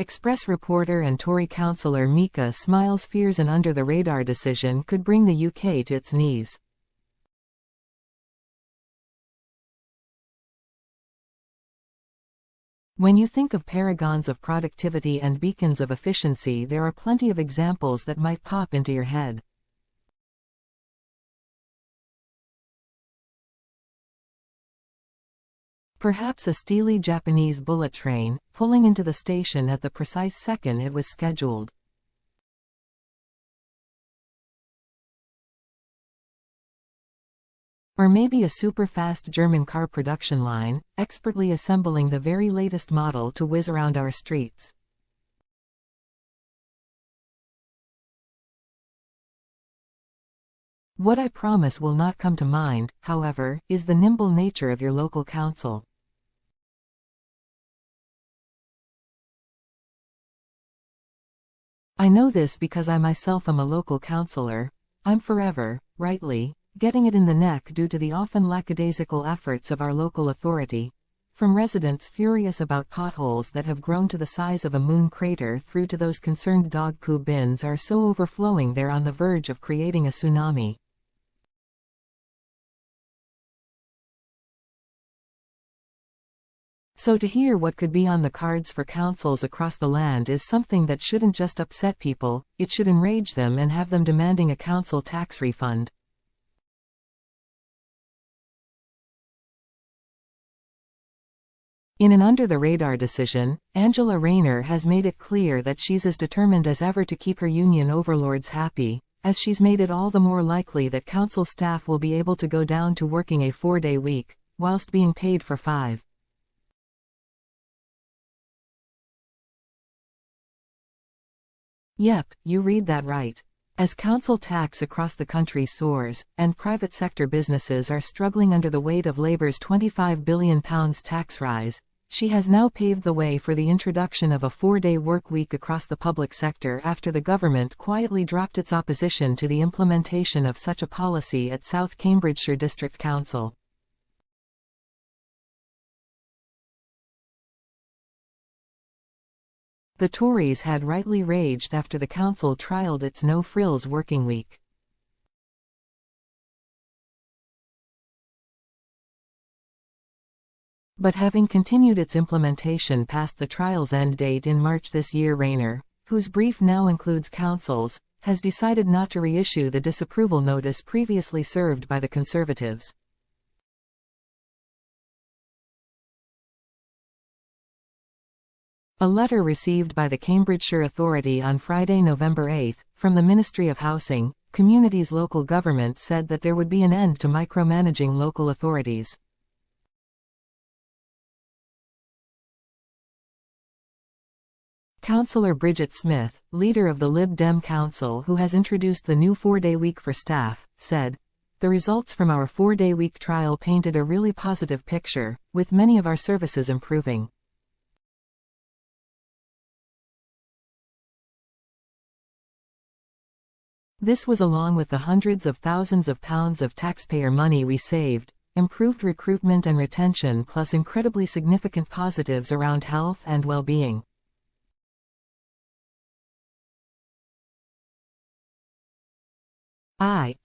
Express reporter and Tory councillor Mika Smiles fears an under-the-radar decision could bring the UK to its knees. When you think of paragons of productivity and beacons of efficiency, there are plenty of examples that might pop into your head. Perhaps a steely Japanese bullet train, pulling into the station at the precise second it was scheduled. Or maybe a super-fast German car production line, expertly assembling the very latest model to whiz around our streets. What I promise will not come to mind, however, is the nimble nature of your local council. I know this because I myself am a local councillor. I'm forever, rightly, getting it in the neck due to the often lackadaisical efforts of our local authority, from residents furious about potholes that have grown to the size of a moon crater through to those concerned dog poo bins are so overflowing they're on the verge of creating a tsunami. So to hear what could be on the cards for councils across the land is something that shouldn't just upset people, it should enrage them and have them demanding a council tax refund. In an under-the-radar decision, Angela Rayner has made it clear that she's as determined as ever to keep her union overlords happy, as she's made it all the more likely that council staff will be able to go down to working a 4-day week, whilst being paid for 5. Yep, you read that right. As council tax across the country soars, and private sector businesses are struggling under the weight of Labour's £25 billion tax rise, she has now paved the way for the introduction of a 4-day work week across the public sector after the government quietly dropped its opposition to the implementation of such a policy at South Cambridgeshire District Council. The Tories had rightly raged after the council trialled its no-frills working week. But having continued its implementation past the trial's end date in March this year, Rayner, whose brief now includes councils, has decided not to reissue the disapproval notice previously served by the Conservatives. A letter received by the Cambridgeshire Authority on Friday, November 8, from the Ministry of Housing, Communities Local Government said that there would be an end to micromanaging local authorities. Councillor Bridget Smith, leader of the Lib Dem Council who has introduced the new 4-day week for staff, said, "The results from our 4-day week trial painted a really positive picture, with many of our services improving. This was along with the hundreds of thousands of pounds of taxpayer money we saved, improved recruitment and retention plus incredibly significant positives around health and well-being."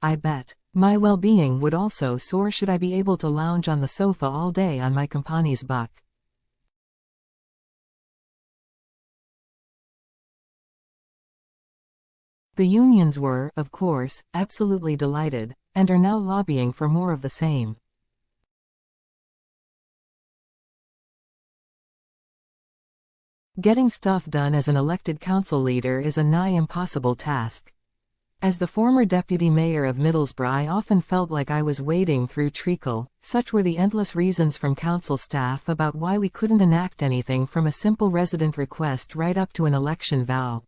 I bet. My well-being would also soar should I be able to lounge on the sofa all day on my company's buck. The unions were, of course, absolutely delighted, and are now lobbying for more of the same. Getting stuff done as an elected council leader is a nigh impossible task. As the former deputy mayor of Middlesbrough, I often felt like I was wading through treacle. Such were the endless reasons from council staff about why we couldn't enact anything from a simple resident request right up to an election vow.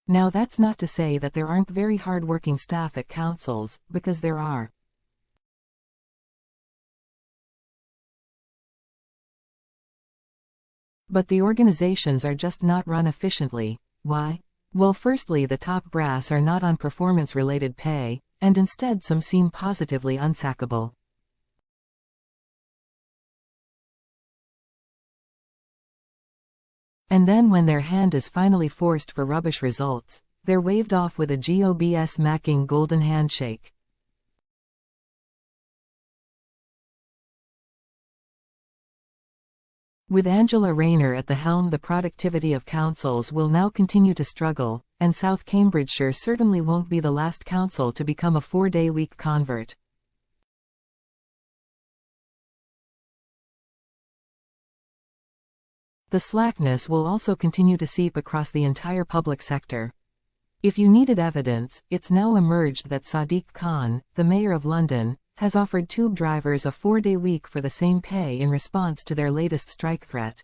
Now that's not to say that there aren't very hard-working staff at councils, because there are. But the organizations are just not run efficiently. Why? Well, firstly, the top brass are not on performance-related pay, and instead some seem positively unsackable. And then when their hand is finally forced for rubbish results, they're waved off with a gobsmacking golden handshake. With Angela Rayner at the helm, the productivity of councils will now continue to struggle, and South Cambridgeshire certainly won't be the last council to become a 4-day-week convert. The slackness will also continue to seep across the entire public sector. If you needed evidence, it's now emerged that Sadiq Khan, the Mayor of London, has offered tube drivers a 4-day week for the same pay in response to their latest strike threat.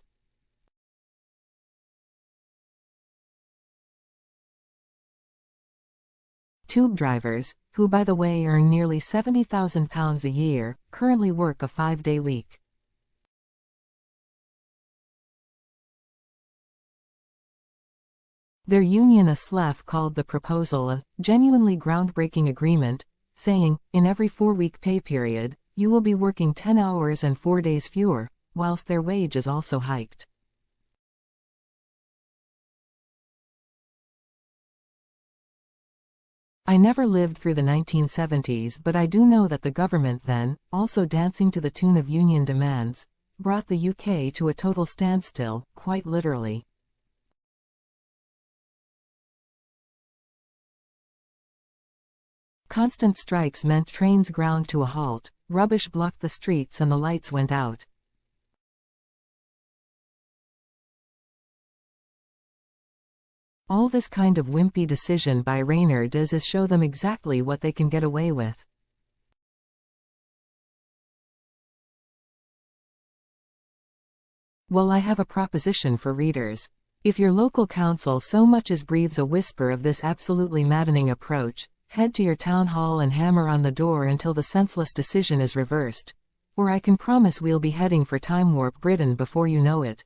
Tube drivers, who by the way earn nearly £70,000 a year, currently work a 5-day week. Their union, a SLEF, called the proposal a genuinely groundbreaking agreement, saying, in every 4-week pay period, you will be working 10 hours and 4 days fewer, whilst their wage is also hiked. I never lived through the 1970s, but I do know that the government then, also dancing to the tune of union demands, brought the UK to a total standstill, quite literally. Constant strikes meant trains ground to a halt, rubbish blocked the streets and the lights went out. All this kind of wimpy decision by Rayner does is show them exactly what they can get away with. Well, I have a proposition for readers. If your local council so much as breathes a whisper of this absolutely maddening approach, head to your town hall and hammer on the door until the senseless decision is reversed. Or I can promise we'll be heading for Time Warp Britain before you know it.